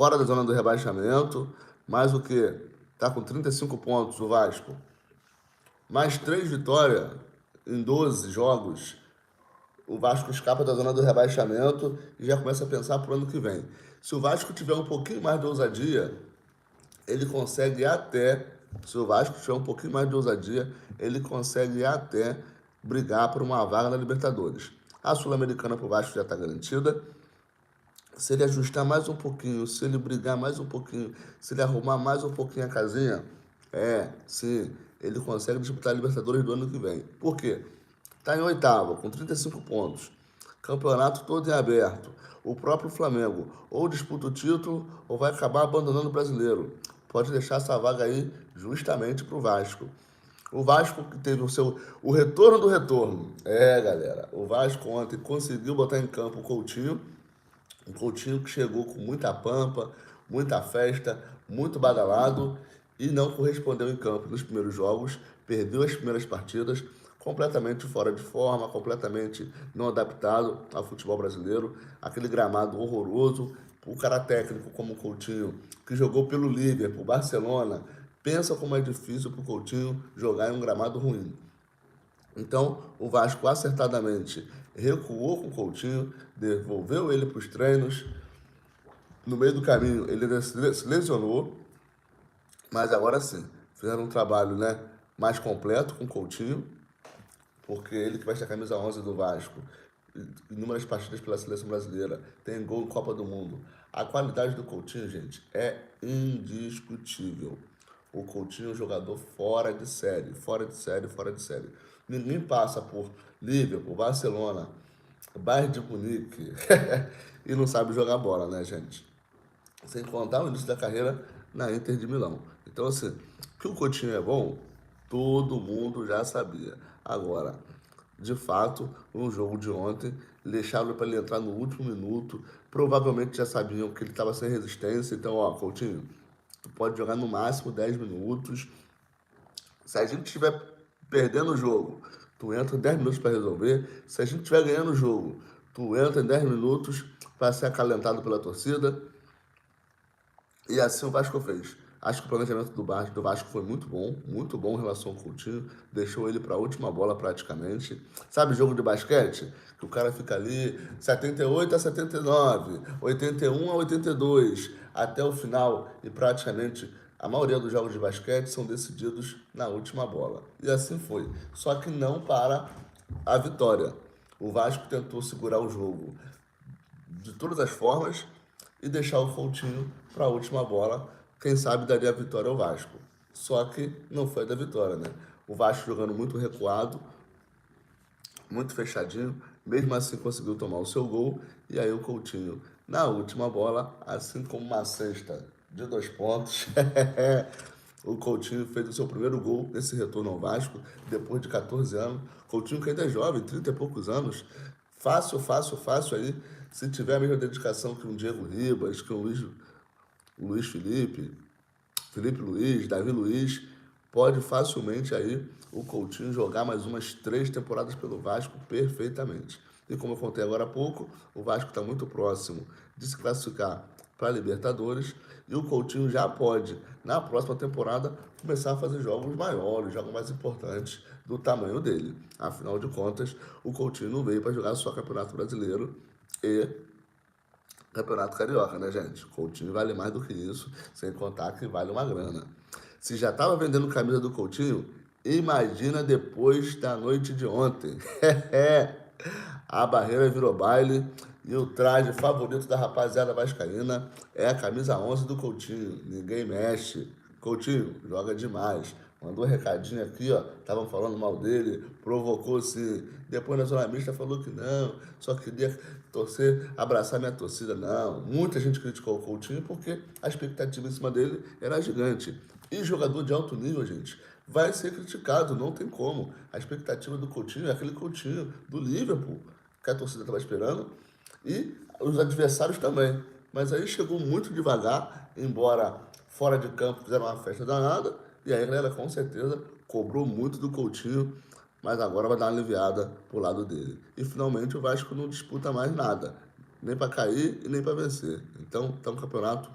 fora da zona do rebaixamento, mais o que? Tá com 35 pontos o Vasco. Mais 3 vitórias em 12 jogos. O Vasco escapa da zona do rebaixamento e já começa a pensar para o ano que vem. Se o Vasco tiver um pouquinho mais de ousadia, ele consegue até, se o Vasco tiver um pouquinho mais de ousadia, ele consegue até brigar por uma vaga na Libertadores. A Sul-Americana para o Vasco já está garantida. Se ele ajustar mais um pouquinho, se ele brigar mais um pouquinho, se ele arrumar mais um pouquinho a casinha, sim, ele consegue disputar a Libertadores do ano que vem. Por quê? Está em oitavo, com 35 pontos. Campeonato todo em aberto. O próprio Flamengo ou disputa o título ou vai acabar abandonando o brasileiro. Pode deixar essa vaga aí justamente para o Vasco. O Vasco que teve o retorno do retorno. Galera, o Vasco ontem conseguiu botar em campo o Coutinho. Um Coutinho que chegou com muita pampa, muita festa, muito badalado e não correspondeu em campo nos primeiros jogos, perdeu as primeiras partidas, completamente fora de forma, completamente não adaptado ao futebol brasileiro, aquele gramado horroroso. O cara técnico como o Coutinho, que jogou pelo Liverpool, Barcelona, pensa como é difícil para o Coutinho jogar em um gramado ruim. Então, o Vasco acertadamente recuou com o Coutinho, devolveu ele para os treinos. No meio do caminho, ele se lesionou, mas agora sim, fizeram um trabalho, mais completo com o Coutinho, porque ele que veste a camisa 11 do Vasco, inúmeras partidas pela seleção brasileira, tem gol em Copa do Mundo. A qualidade do Coutinho, gente, é indiscutível. O Coutinho é um jogador fora de série, fora de série, fora de série. Ninguém passa por Liverpool, Barcelona, Bayern de Munique e não sabe jogar bola, né, gente? Sem contar o início da carreira na Inter de Milão. Então, assim, que o Coutinho é bom, todo mundo já sabia. Agora, de fato, no jogo de ontem, deixaram para ele entrar no último minuto. Provavelmente já sabiam que ele estava sem resistência. Então, ó, Coutinho, tu pode jogar no máximo 10 minutos. Se a gente estiver perdendo o jogo, tu entra em 10 minutos para resolver. Se a gente estiver ganhando o jogo, tu entra em 10 minutos para ser acalentado pela torcida. E assim o Vasco fez. Acho que o planejamento do Vasco foi muito bom em relação ao Coutinho. Deixou ele para a última bola praticamente. Sabe jogo de basquete? Que o cara fica ali 78 a 79, 81 a 82, até o final. E praticamente a maioria dos jogos de basquete são decididos na última bola. E assim foi. Só que não para a vitória. O Vasco tentou segurar o jogo de todas as formas e deixar o Coutinho para a última bola. Quem sabe daria a vitória ao Vasco. Só que não foi da vitória, né? O Vasco jogando muito recuado, muito fechadinho, mesmo assim conseguiu tomar o seu gol. E aí o Coutinho, na última bola, assim como uma cesta de 2 pontos, o Coutinho fez o seu primeiro gol nesse retorno ao Vasco, depois de 14 anos. Coutinho que ainda é jovem, 30 e poucos anos. Fácil, fácil, fácil aí. Se tiver a mesma dedicação que um Diego Ribas, que um Luiz Felipe, Felipe Luiz, Davi Luiz, pode facilmente aí o Coutinho jogar mais umas 3 temporadas pelo Vasco perfeitamente. E como eu contei agora há pouco, o Vasco está muito próximo de se classificar para a Libertadores e o Coutinho já pode, na próxima temporada, começar a fazer jogos maiores, jogos mais importantes do tamanho dele. Afinal de contas, o Coutinho não veio para jogar só Campeonato Brasileiro e Campeonato Carioca, né, gente? Coutinho vale mais do que isso, sem contar que vale uma grana. Se já estava vendendo camisa do Coutinho, imagina depois da noite de ontem. A barreira virou baile e o traje favorito da rapaziada vascaína é a camisa 11 do Coutinho. Ninguém mexe. Coutinho joga demais. Mandou um recadinho aqui, ó. Estavam falando mal dele, provocou sim. Depois na zona mista falou que não, só queria torcer, abraçar minha torcida. Não, muita gente criticou o Coutinho porque a expectativa em cima dele era gigante. E jogador de alto nível, gente, vai ser criticado, não tem como. A expectativa do Coutinho é aquele Coutinho do Liverpool, que a torcida estava esperando, e os adversários também. Mas aí chegou muito devagar, embora fora de campo fizeram uma festa danada, e aí a galera com certeza cobrou muito do Coutinho, mas agora vai dar uma aliviada pro lado dele. E finalmente o Vasco não disputa mais nada, nem para cair e nem para vencer. Então tá um campeonato